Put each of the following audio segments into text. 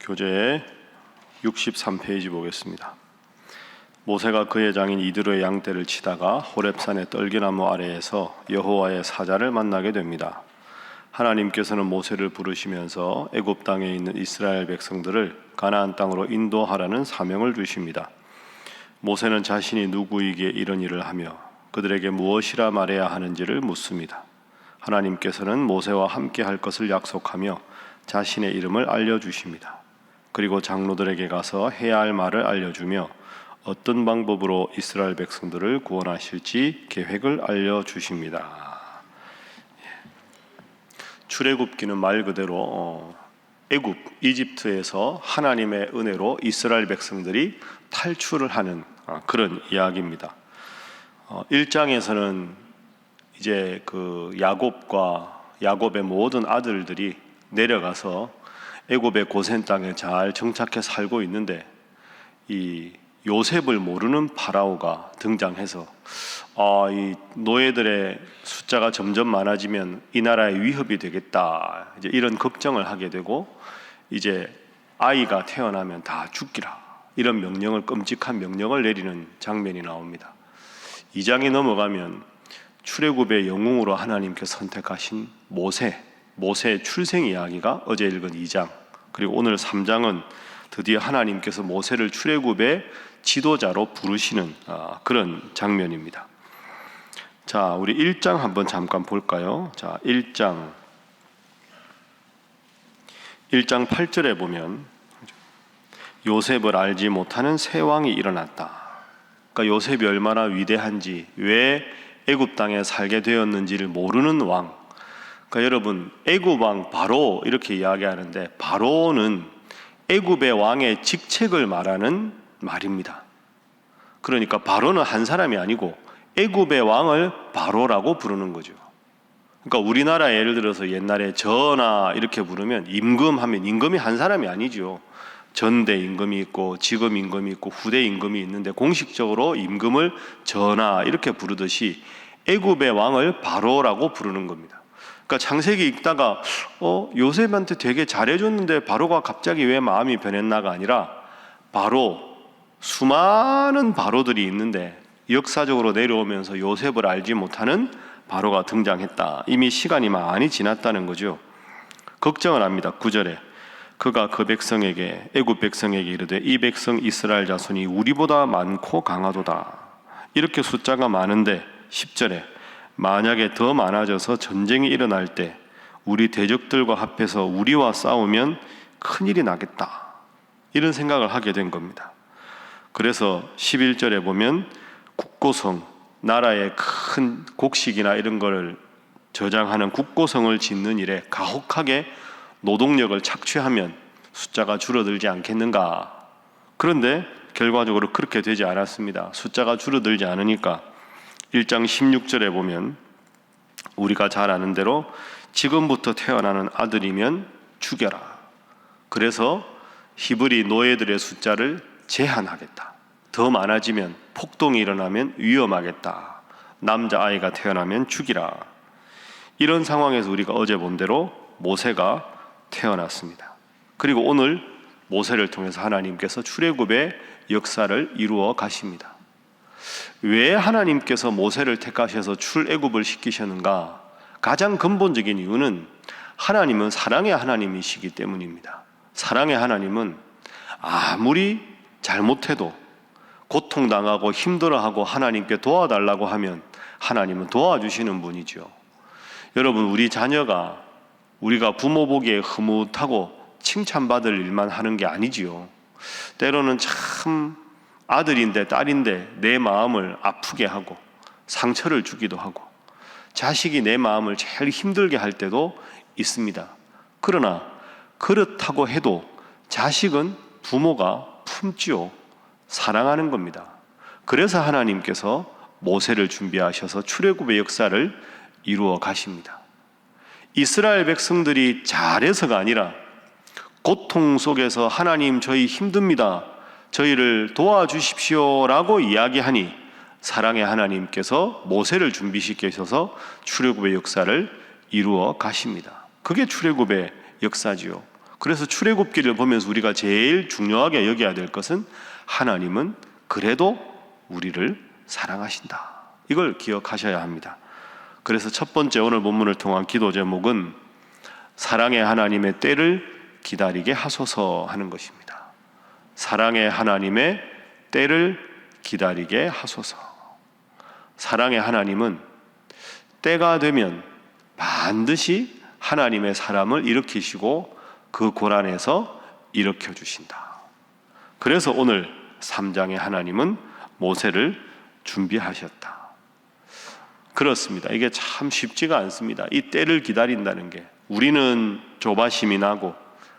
교재 63페이지 보겠습니다. 모세가 그의 장인 이드로의 양떼를 치다가 호렙산의 떨기나무 아래에서 여호와의 사자를 만나게 됩니다. 하나님께서는 모세를 부르시면서 애굽 땅에 있는 이스라엘 백성들을 가나안 땅으로 인도하라는 사명을 주십니다. 모세는 자신이 누구에게 이런 일을 하며 그들에게 무엇이라 말해야 하는지를 묻습니다. 하나님께서는 모세와 함께 할 것을 약속하며 자신의 이름을 알려주십니다. 그리고 장로들에게 가서 해야 할 말을 알려주며 어떤 방법으로 이스라엘 백성들을 구원하실지 계획을 알려주십니다. 출애굽기는 말 그대로 애굽, 이집트에서 하나님의 은혜로 이스라엘 백성들이 탈출을 하는 그런 이야기입니다. 1장에서는 이제 그 야곱의 모든 아들들이 내려가서 애굽의 고센 땅에 잘 정착해 살고 있는데 이 요셉을 모르는 파라오가 등장해서 이 노예들의 숫자가 점점 많아지면 이 나라의 위협이 되겠다, 이제 이런 걱정을 하게 되고 이제 아이가 태어나면 다 죽기라, 이런 명령을, 끔찍한 명령을 내리는 장면이 나옵니다. 2장에 넘어가면 출애굽의 영웅으로 하나님께서 선택하신 모세의 출생 이야기가 어제 읽은 2장, 그리고 오늘 3장은 드디어 하나님께서 모세를 출애굽의 지도자로 부르시는 그런 장면입니다. 자, 우리 1장 한번 잠깐 볼까요? 자, 1장 8절에 보면 요셉을 알지 못하는 새 왕이 일어났다. 그러니까 요셉이 얼마나 위대한지, 왜 애굽 땅에 살게 되었는지를 모르는 왕. 그러니까 여러분, 애굽 왕 바로 이렇게 이야기하는데, 바로는 애굽의 왕의 직책을 말하는 말입니다. 그러니까 바로는 한 사람이 아니고 애굽의 왕을 바로라고 부르는 거죠. 그러니까 우리나라 예를 들어서 옛날에 전하 이렇게 부르면 임금하면 임금이 한 사람이 아니죠. 전대 임금이 있고 지금 임금이 있고 후대 임금이 있는데 공식적으로 임금을 전하 이렇게 부르듯이 애굽의 왕을 바로라고 부르는 겁니다. 그러니까 창세기 읽다가 요셉한테 되게 잘해줬는데 바로가 갑자기 왜 마음이 변했나가 아니라, 바로 수많은 바로들이 있는데 역사적으로 내려오면서 요셉을 알지 못하는 바로가 등장했다. 이미 시간이 많이 지났다는 거죠. 걱정을 합니다. 9절에 그가 그 백성에게, 애굽 백성에게 이르되 이 백성 이스라엘 자손이 우리보다 많고 강하도다. 이렇게 숫자가 많은데 10절에 만약에 더 많아져서 전쟁이 일어날 때 우리 대적들과 합해서 우리와 싸우면 큰일이 나겠다, 이런 생각을 하게 된 겁니다. 그래서 11절에 보면 국고성, 나라의 큰 곡식이나 이런 거를 저장하는 국고성을 짓는 일에 가혹하게 노동력을 착취하면 숫자가 줄어들지 않겠는가. 그런데 결과적으로 그렇게 되지 않았습니다. 숫자가 줄어들지 않으니까 1장 16절에 보면 우리가 잘 아는 대로 지금부터 태어나는 아들이면 죽여라. 그래서 히브리 노예들의 숫자를 제한하겠다. 더 많아지면, 폭동이 일어나면 위험하겠다. 남자아이가 태어나면 죽이라. 이런 상황에서 우리가 어제 본 대로 모세가 태어났습니다. 그리고 오늘 모세를 통해서 하나님께서 출애굽의 역사를 이루어 가십니다. 왜 하나님께서 모세를 택하셔서 출애굽을 시키셨는가? 가장 근본적인 이유는 하나님은 사랑의 하나님이시기 때문입니다. 사랑의 하나님은 아무리 잘못해도, 고통당하고 힘들어하고 하나님께 도와달라고 하면 하나님은 도와주시는 분이죠. 여러분, 우리 자녀가 우리가 부모 보기에 흐뭇하고 칭찬받을 일만 하는 게 아니지요. 때로는 참 아들인데 딸인데 내 마음을 아프게 하고 상처를 주기도 하고, 자식이 내 마음을 제일 힘들게 할 때도 있습니다. 그러나 그렇다고 해도 자식은 부모가 품지요. 사랑하는 겁니다. 그래서 하나님께서 모세를 준비하셔서 출애굽의 역사를 이루어 가십니다. 이스라엘 백성들이 잘해서가 아니라 고통 속에서 하나님, 저희 힘듭니다, 저희를 도와주십시오라고 이야기하니 사랑의 하나님께서 모세를 준비시키셔서 출애굽의 역사를 이루어 가십니다. 그게 출애굽의 역사지요. 그래서 출애굽기를 보면서 우리가 제일 중요하게 여겨야 될 것은 하나님은 그래도 우리를 사랑하신다. 이걸 기억하셔야 합니다. 그래서 첫 번째 오늘 본문을 통한 기도 제목은 사랑의 하나님의 때를 기다리게 하소서 하는 것입니다. 사랑의 하나님의 때를 기다리게 하소서. 사랑의 하나님은 때가 되면 반드시 하나님의 사람을 일으키시고 그 고난에서 일으켜 주신다. 그래서 오늘 3장의 하나님은 모세를 준비하셨다. 그렇습니다. 이게 참 쉽지가 않습니다. 이 때를 기다린다는 게, 우리는 조바심이 나고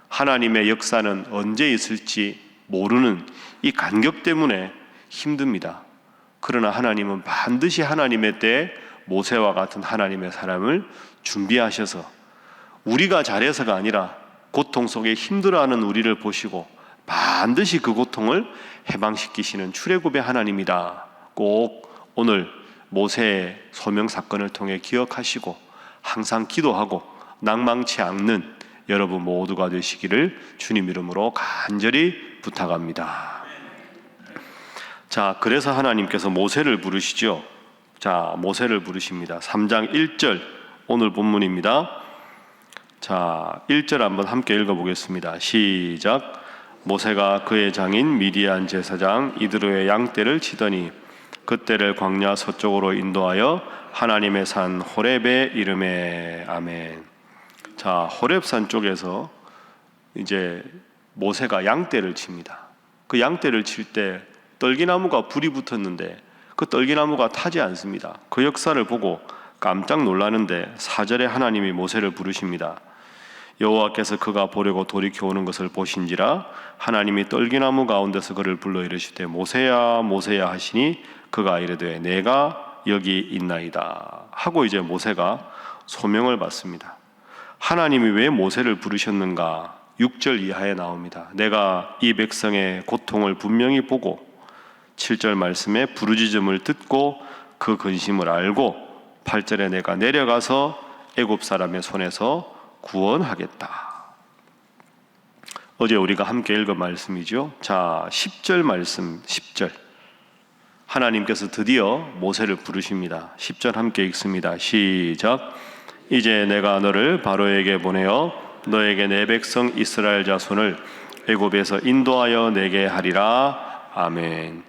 하나님의 역사는 언제 있을지 모르는 이 간격 때문에 힘듭니다. 그러나 하나님은 반드시 하나님의 때에 모세와 같은 하나님의 사람을 준비하셔서 우리가 잘해서가 아니라 고통 속에 힘들어하는 우리를 보시고 반드시 그 고통을 해방시키시는 출애굽의 하나님이다. 꼭 오늘 모세의 소명 사건을 통해 기억하시고 항상 기도하고 낭망치 않는 여러분 모두가 되시기를 주님 이름으로 간절히 부탁합니다. 자, 그래서 하나님께서 모세를 부르시죠. 자, 모세를 부르십니다. 3장 1절 오늘 본문입니다. 자, 1절 한번 함께 읽어보겠습니다. 시작. 모세가 그의 장인 미디안 제사장 이드로의 양떼를 치더니 그떼를 광야 서쪽으로 인도하여 하나님의 산 호렙에 이르매. 아멘. 자, 호렙산 쪽에서 이제 모세가 양떼를 칩니다. 그 양떼를 칠 때 떨기나무가 불이 붙었는데 그 떨기나무가 타지 않습니다. 그 역사를 보고 깜짝 놀라는데 4절에 하나님이 모세를 부르십니다. 여호와께서 그가 보려고 돌이켜 오는 것을 보신지라 하나님이 떨기나무 가운데서 그를 불러 이르시되 모세야 모세야 하시니 그가 이르되 내가 여기 있나이다 하고 이제 모세가 소명을 받습니다. 하나님이 왜 모세를 부르셨는가? 6절 이하에 나옵니다. 내가 이 백성의 고통을 분명히 보고 7절 말씀에 부르짖음을 듣고 그 근심을 알고 8절에 내가 내려가서 애굽 사람의 손에서 구원하겠다. 어제 우리가 함께 읽은 말씀이죠. 자, 10절 말씀 10절 하나님께서 드디어 모세를 부르십니다. 10절 함께 읽습니다. 시작. 이제 내가 너를 바로에게 보내어 너에게 내 백성 이스라엘 자손을 애굽에서 인도하여 내게 하리라. 아멘.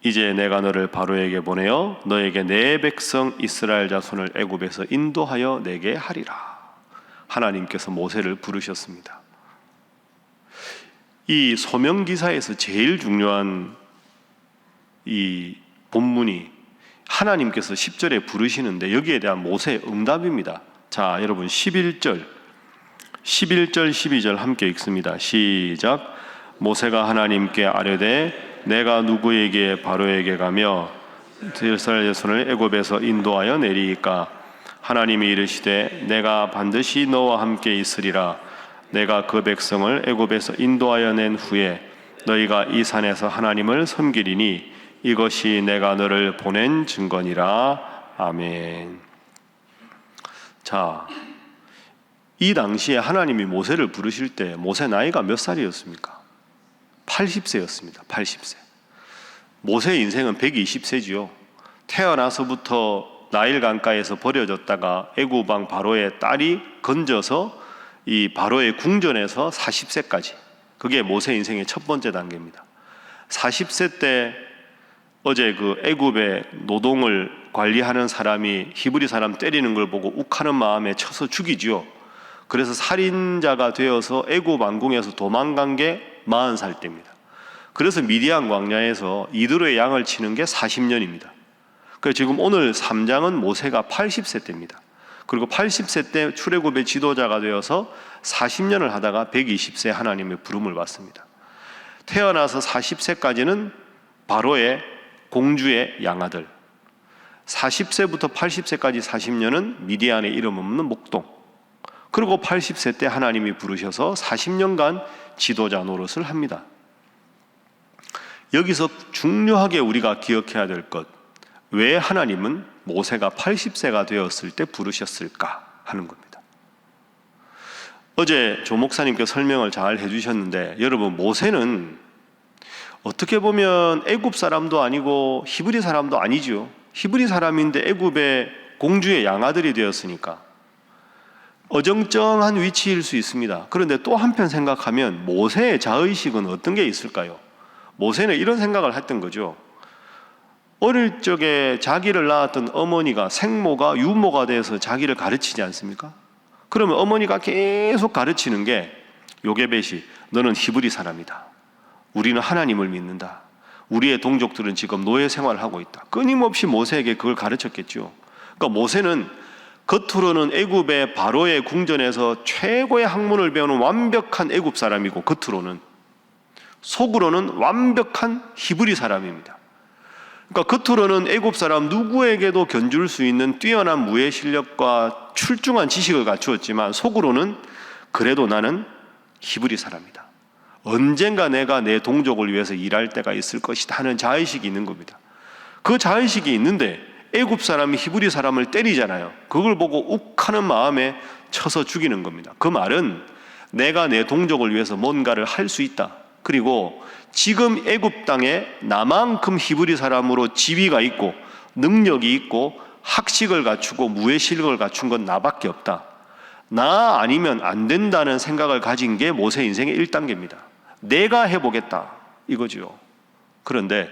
이제 내가 너를 바로에게 보내어 너에게 내 백성 이스라엘 자손을 애굽에서 인도하여 내게 하리라. 하나님께서 모세를 부르셨습니다. 이 소명기사에서 제일 중요한 이 본문이 하나님께서 10절에 부르시는데 여기에 대한 모세의 응답입니다. 자, 여러분 11절 12절 함께 읽습니다. 시작. 모세가 하나님께 아뢰되 내가 누구에게 바로에게 가며 이스라엘 자손을 애굽에서 인도하여 내리이까? 하나님이 이르시되 내가 반드시 너와 함께 있으리라. 내가 그 백성을 애굽에서 인도하여 낸 후에 너희가 이 산에서 하나님을 섬기리니 이것이 내가 너를 보낸 증거니라. 아멘. 자, 이 당시에 하나님이 모세를 부르실 때 모세 나이가 몇 살이었습니까? 80세였습니다. 80세. 모세의 인생은 120세지요. 태어나서부터 나일 강가에서 버려졌다가 애굽 왕 바로의 딸이 건져서 이 바로의 궁전에서 40세까지, 그게 모세 인생의 첫 번째 단계입니다. 40세 때 어제 그 애굽의 노동을 관리하는 사람이 히브리 사람 때리는 걸 보고 욱하는 마음에 쳐서 죽이지요. 그래서 살인자가 되어서 애굽 왕궁에서 도망간 게 40살 때입니다. 그래서 미디안 광야에서 이드로의 양을 치는 게 40년입니다. 그래서 지금 오늘 3장은 모세가 80세 때입니다. 그리고 80세 때 출애굽의 지도자가 되어서 40년을 하다가 120세 하나님의 부름을 받습니다. 태어나서 40세까지는 바로의 공주의 양아들, 40세부터 80세까지 40년은 미디안의 이름 없는 목동, 그리고 80세 때 하나님이 부르셔서 40년간 지도자 노릇을 합니다. 여기서 중요하게 우리가 기억해야 될 것, 왜 하나님은 모세가 80세가 되었을 때 부르셨을까 하는 겁니다. 어제 조 목사님께 설명을 잘 해주셨는데, 여러분, 모세는 어떻게 보면 애굽 사람도 아니고 히브리 사람도 아니죠. 히브리 사람인데 애굽의 공주의 양아들이 되었으니까 어정쩡한 위치일 수 있습니다. 그런데 또 한편 생각하면 모세의 자의식은 어떤 게 있을까요? 모세는 이런 생각을 했던 거죠. 어릴 적에 자기를 낳았던 어머니가 생모가 유모가 돼서 자기를 가르치지 않습니까? 그러면 어머니가 계속 가르치는 게 요게벳이, 너는 히브리 사람이다. 우리는 하나님을 믿는다. 우리의 동족들은 지금 노예 생활을 하고 있다. 끊임없이 모세에게 그걸 가르쳤겠죠. 그러니까 모세는 겉으로는 애굽의 바로의 궁전에서 최고의 학문을 배우는 완벽한 애굽 사람이고, 겉으로는, 속으로는 완벽한 히브리 사람입니다. 그러니까 겉으로는 애굽 사람 누구에게도 견줄 수 있는 뛰어난 무예 실력과 출중한 지식을 갖추었지만, 속으로는 그래도 나는 히브리 사람이다. 언젠가 내가 내 동족을 위해서 일할 때가 있을 것이다 하는 자의식이 있는 겁니다. 그 자의식이 있는데 애굽 사람이 히브리 사람을 때리잖아요. 그걸 보고 욱하는 마음에 쳐서 죽이는 겁니다. 그 말은 내가 내 동족을 위해서 뭔가를 할 수 있다. 그리고 지금 애굽 땅에 나만큼 히브리 사람으로 지위가 있고 능력이 있고 학식을 갖추고 무예 실력을 갖춘 건 나밖에 없다. 나 아니면 안 된다는 생각을 가진 게 모세 인생의 1단계입니다. 내가 해보겠다 이거죠. 그런데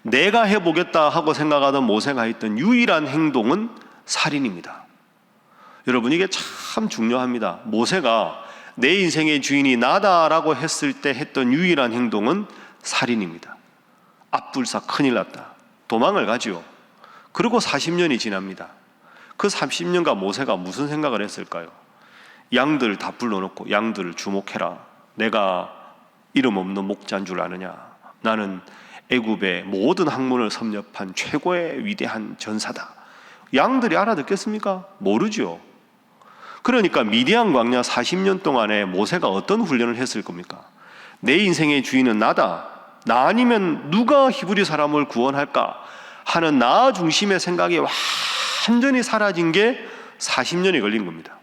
내가 해보겠다 하고 생각하던 모세가 했던 유일한 행동은 살인입니다. 여러분, 이게 참 중요합니다. 모세가 내 인생의 주인이 나다라고 했을 때 했던 유일한 행동은 살인입니다. 앞불사, 큰일 났다. 도망을 가지요. 그리고 40년이 지납니다. 그 30년간 모세가 무슨 생각을 했을까요? 양들을 다 불러놓고 양들을 주목해라. 내가 이름 없는 목자인 줄 아느냐? 나는 애굽의 모든 학문을 섭렵한 최고의 위대한 전사다. 양들이 알아듣겠습니까? 모르죠. 그러니까 미디안 광야 40년 동안에 모세가 어떤 훈련을 했을 겁니까? 내 인생의 주인은 나다. 나 아니면 누가 히브리 사람을 구원할까 하는 나 중심의 생각이 완전히 사라진 게 40년이 걸린 겁니다.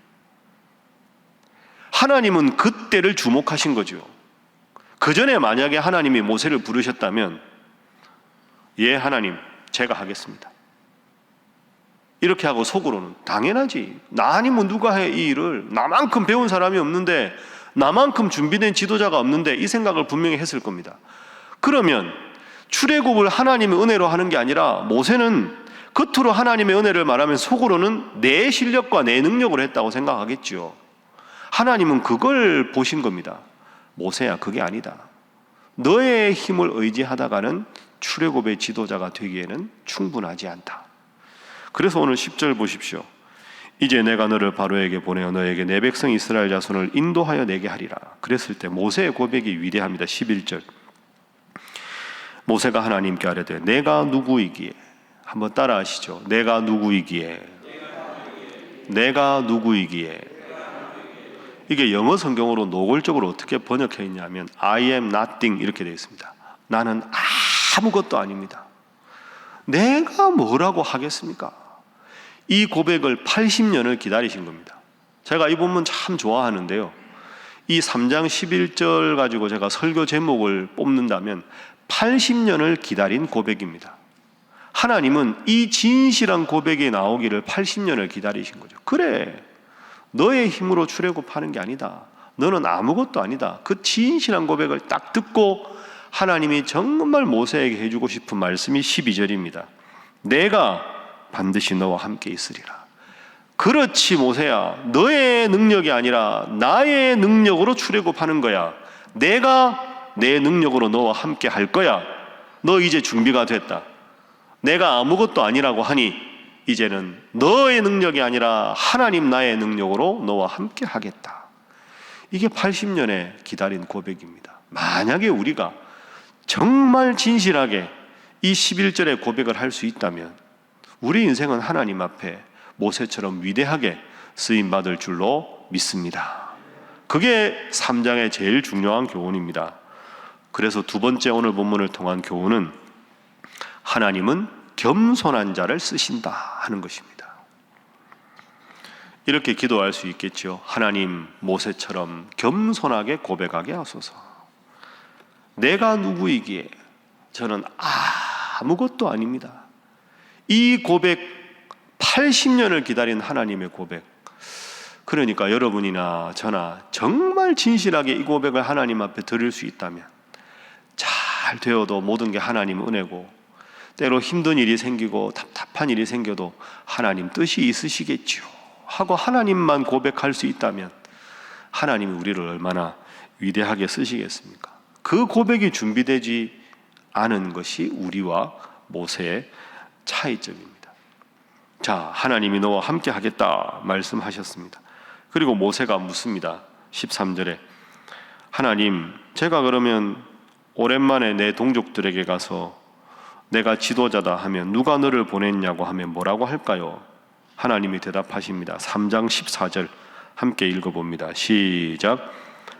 하나님은 그때를 주목하신 거죠. 그 전에 만약에 하나님이 모세를 부르셨다면, 예, 하나님, 제가 하겠습니다. 이렇게 하고 속으로는, 당연하지. 나 아니면 누가 해, 이 일을. 나만큼 배운 사람이 없는데, 나만큼 준비된 지도자가 없는데, 이 생각을 분명히 했을 겁니다. 그러면 출애굽을 하나님의 은혜로 하는 게 아니라 모세는 겉으로 하나님의 은혜를 말하면 속으로는 내 실력과 내 능력으로 했다고 생각하겠죠. 하나님은 그걸 보신 겁니다. 모세야, 그게 아니다. 너의 힘을 의지하다가는 출애굽의 지도자가 되기에는 충분하지 않다. 그래서 오늘 10절 보십시오. 이제 내가 너를 바로에게 보내어 너에게 내 백성 이스라엘 자손을 인도하여 내게 하리라. 그랬을 때 모세의 고백이 위대합니다. 11절. 모세가 하나님께 아뢰되 내가 누구이기에, 한번 따라 하시죠. 내가 누구이기에. 내가 누구이기에. 이게 영어 성경으로 노골적으로 어떻게 번역해 있냐면 I am nothing 이렇게 되어 있습니다. 나는 아무것도 아닙니다. 내가 뭐라고 하겠습니까? 이 고백을 80년을 기다리신 겁니다. 제가 이 본문 참 좋아하는데요, 이 3장 11절 가지고 제가 설교 제목을 뽑는다면 80년을 기다린 고백입니다. 하나님은 이 진실한 고백이 나오기를 80년을 기다리신 거죠. 그래, 너의 힘으로 출애굽하는 게 아니다. 너는 아무것도 아니다. 그 진실한 고백을 딱 듣고 하나님이 정말 모세에게 해주고 싶은 말씀이 12절입니다. 내가 반드시 너와 함께 있으리라. 그렇지 모세야, 너의 능력이 아니라 나의 능력으로 출애굽하는 거야. 내가 내 능력으로 너와 함께 할 거야. 너 이제 준비가 됐다. 내가 아무것도 아니라고 하니 이제는 너의 능력이 아니라 하나님 나의 능력으로 너와 함께 하겠다. 이게 80년에 기다린 고백입니다. 만약에 우리가 정말 진실하게 이 11절의 고백을 할 수 있다면 우리 인생은 하나님 앞에 모세처럼 위대하게 쓰임받을 줄로 믿습니다. 그게 3장의 제일 중요한 교훈입니다. 그래서 두 번째 오늘 본문을 통한 교훈은 하나님은 겸손한 자를 쓰신다 하는 것입니다. 이렇게 기도할 수 있겠죠. 하나님, 모세처럼 겸손하게 고백하게 하소서. 내가 누구이기에 저는 아무것도 아닙니다. 이 고백, 80년을 기다린 하나님의 고백, 그러니까 여러분이나 저나 정말 진실하게 이 고백을 하나님 앞에 드릴 수 있다면, 잘 되어도 모든 게 하나님 은혜고, 때로 힘든 일이 생기고 답답한 일이 생겨도 하나님 뜻이 있으시겠지요 하고 하나님만 고백할 수 있다면 하나님이 우리를 얼마나 위대하게 쓰시겠습니까? 그 고백이 준비되지 않은 것이 우리와 모세의 차이점입니다. 자, 하나님이 너와 함께 하겠다 말씀하셨습니다. 그리고 모세가 묻습니다. 13절에 하나님, 제가 그러면 오랜만에 내 동족들에게 가서 내가 지도자다 하면 누가 너를 보냈냐고 하면 뭐라고 할까요? 하나님이 대답하십니다. 3장 14절 함께 읽어봅니다. 시작.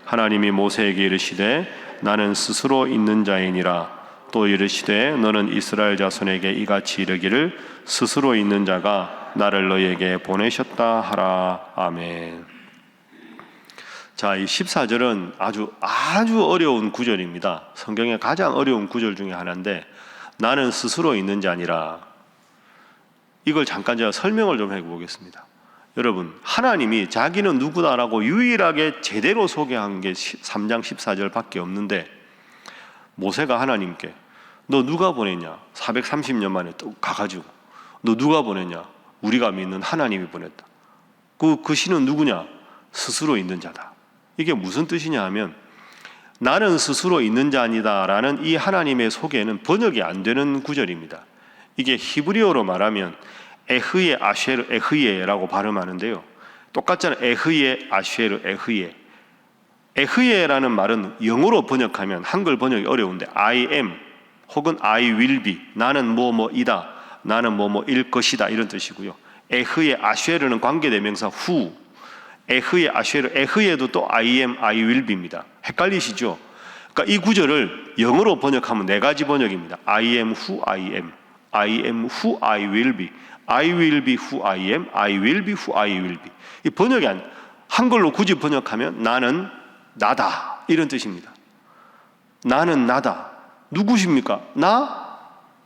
하나님이 모세에게 이르시되 나는 스스로 있는 자이니라. 또 이르시되 너는 이스라엘 자손에게 이같이 이르기를 스스로 있는 자가 나를 너희에게 보내셨다 하라. 아멘. 자, 이 14절은 아주 어려운 구절입니다. 성경의 가장 어려운 구절 중에 하나인데, 나는 스스로 있는 자니라. 이걸 잠깐 제가 설명을 좀 해보겠습니다. 여러분, 하나님이 자기는 누구다라고 유일하게 제대로 소개한 게 3장 14절 밖에 없는데, 모세가 하나님께 너 누가 보냈냐? 430년 만에 또 가가지고 너 누가 보냈냐? 우리가 믿는 하나님이 보냈다. 그 신은 누구냐? 스스로 있는 자다. 이게 무슨 뜻이냐 하면, 나는 스스로 있는 자니다 라는 이 하나님의 소개는 번역이 안 되는 구절입니다. 이게 히브리어로 말하면 에흐예 아쉐르 에흐예라고 발음하는데요, 똑같잖아요. 에흐예 아쉐르 에흐예. 에흐예라는 말은 영어로 번역하면 한글 번역이 어려운데 I am 혹은 I will be, 나는 뭐뭐이다, 나는 뭐뭐일 것이다, 이런 뜻이고요. 에흐예 아쉐르는 관계대명사 who, 에흐예 아쉐르 에흐예도 또 I am I will be입니다. 헷갈리시죠? 그러니까 이 구절을 영어로 번역하면 네 가지 번역입니다. I am who I am, I am who I will be, I will be who I am, I will be who I will be. 이 번역이 한글로 굳이 번역하면 나는 나다, 이런 뜻입니다. 나는 나다. 누구십니까?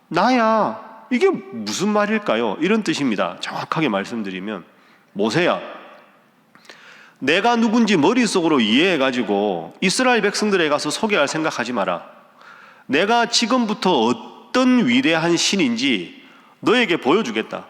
나야. 이게 무슨 말일까요? 이런 뜻입니다. 정확하게 말씀드리면, 모세야, 내가 누군지 머릿속으로 이해해가지고 이스라엘 백성들에 가서 소개할 생각하지 마라. 내가 지금부터 어떤 위대한 신인지 너에게 보여주겠다.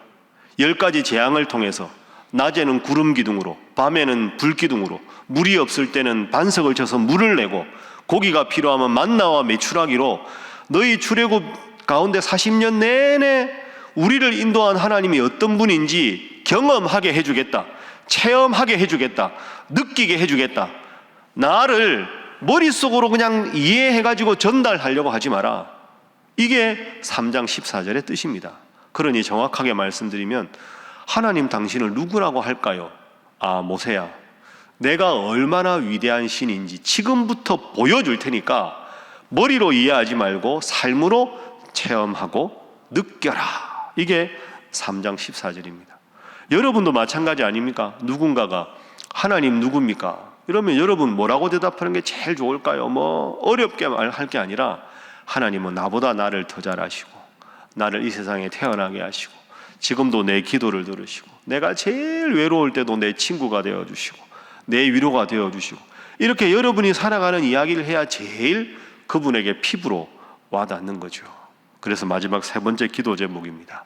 10가지 재앙을 통해서, 낮에는 구름 기둥으로, 밤에는 불 기둥으로, 물이 없을 때는 반석을 쳐서 물을 내고, 고기가 필요하면 만나와 메추라기로 너희 출애굽 가운데 40년 내내 우리를 인도한 하나님이 어떤 분인지 경험하게 해주겠다. 체험하게 해주겠다. 느끼게 해주겠다. 나를 머릿속으로 그냥 이해해가지고 전달하려고 하지 마라. 이게 3장 14절의 뜻입니다. 그러니 정확하게 말씀드리면, 하나님 당신을 누구라고 할까요? 모세야, 내가 얼마나 위대한 신인지 지금부터 보여줄 테니까 머리로 이해하지 말고 삶으로 체험하고 느껴라. 이게 3장 14절입니다. 여러분도 마찬가지 아닙니까? 누군가가 하나님 누굽니까? 이러면 여러분 뭐라고 대답하는 게 제일 좋을까요? 어렵게 말할 게 아니라, 하나님은 나보다 나를 더 잘 아시고, 나를 이 세상에 태어나게 하시고, 지금도 내 기도를 들으시고, 내가 제일 외로울 때도 내 친구가 되어주시고, 내 위로가 되어주시고, 이렇게 여러분이 살아가는 이야기를 해야 제일 그분에게 피부로 와닿는 거죠. 그래서 마지막 세 번째 기도 제목입니다.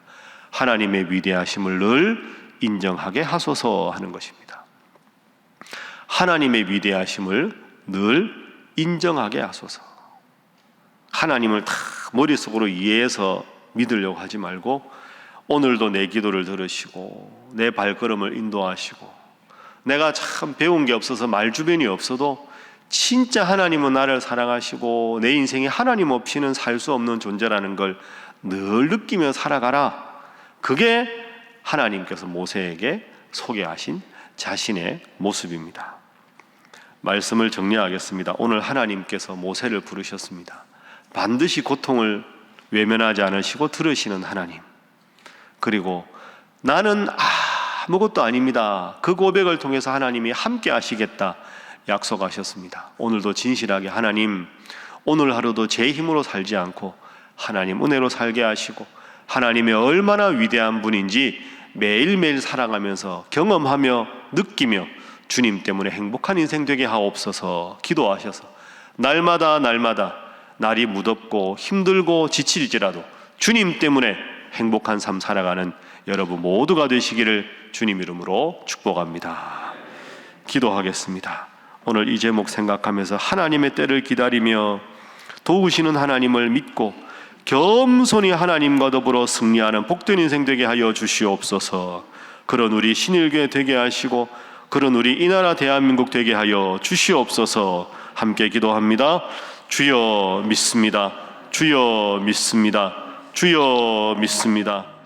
하나님의 위대하심을 늘 인정하게 하소서 하는 것입니다. 하나님의 위대하심을 늘 인정하게 하소서. 하나님을 다 머릿속으로 이해해서 믿으려고 하지 말고, 오늘도 내 기도를 들으시고 내 발걸음을 인도하시고, 내가 참 배운 게 없어서 말 주변이 없어도 진짜 하나님은 나를 사랑하시고 내 인생에 하나님 없이는 살 수 없는 존재라는 걸 늘 느끼며 살아가라. 그게 하나님께서 모세에게 소개하신 자신의 모습입니다. 말씀을 정리하겠습니다. 오늘 하나님께서 모세를 부르셨습니다. 반드시 고통을 외면하지 않으시고 들으시는 하나님, 그리고 나는 아무것도 아닙니다. 그 고백을 통해서 하나님이 함께 하시겠다 약속하셨습니다. 오늘도 진실하게 하나님, 오늘 하루도 제 힘으로 살지 않고 하나님 은혜로 살게 하시고 하나님의 얼마나 위대한 분인지 매일매일 살아가면서 경험하며 느끼며 주님 때문에 행복한 인생 되게 하옵소서 기도하셔서 날마다 날이 무덥고 힘들고 지칠지라도 주님 때문에 행복한 삶 살아가는 여러분 모두가 되시기를 주님 이름으로 축복합니다. 기도하겠습니다. 오늘 이 제목 생각하면서 하나님의 때를 기다리며 도우시는 하나님을 믿고 겸손히 하나님과 더불어 승리하는 복된 인생 되게 하여 주시옵소서. 그런 우리 신일교회 되게 하시고 그런 우리 이 나라 대한민국 되게 하여 주시옵소서. 함께 기도합니다. 주여 믿습니다. 주여 믿습니다. 주여 믿습니다.